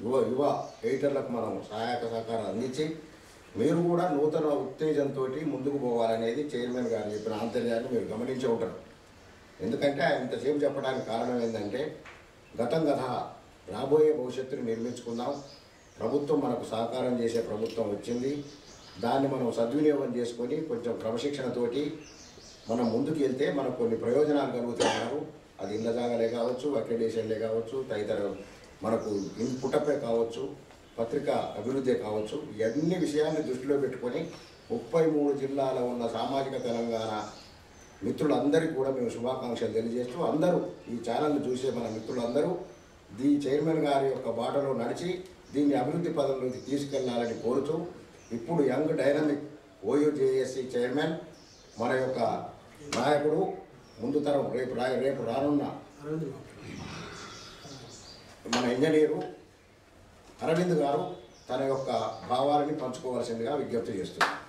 యువ ఎడిటర్లకు మనం సహాయక సహకారం అందించి మీరు కూడా నూతన ఉత్తేజంతో ముందుకు పోవాలనేది చైర్మన్ గారు చెప్పిన ఆంతర్యాన్ని మీరు గమనించి ఉంటారు. ఎందుకంటే ఆయన ఇంతసేపు చెప్పడానికి కారణం ఏంటంటే గతం కథ రాబోయే భవిష్యత్తును నిర్మించుకుందాం, ప్రభుత్వం మనకు సహకారం చేసే ప్రభుత్వం వచ్చింది, దాన్ని మనం సద్వినియోగం చేసుకొని కొంచెం క్రమశిక్షణతోటి మనం ముందుకు వెళ్తే మనకు కొన్ని ప్రయోజనాలు కలుగుతున్నారు. అది ఇళ్ళ జాగాలే కావచ్చు, అక్రిడేషన్లే కావచ్చు, తదితర మనకు పుట్టపే కావచ్చు, పత్రికా అభివృద్ధి కావచ్చు. ఇవన్నీ విషయాన్ని దృష్టిలో పెట్టుకొని 33 జిల్లాలో ఉన్న సామాజిక తెలంగాణ మిత్రులందరికీ కూడా మేము శుభాకాంక్షలు తెలియజేస్తూ అందరూ ఈ ఛానల్ని చూసే మన మిత్రులందరూ చైర్మన్ గారి యొక్క బాటలో నడిచి దీన్ని అభివృద్ధి పదంలోకి తీసుకెళ్లాలని కోరుతూ ఇప్పుడు యంగ్ డైనమిక్ OUJSC చైర్మన్ మన యొక్క నాయకుడు ముందు తరం రేపు రానున్న మన ఇంజనీరు అరవింద్ గారు తన యొక్క భావాలని పంచుకోవాల్సిందిగా విజ్ఞప్తి చేస్తున్నారు.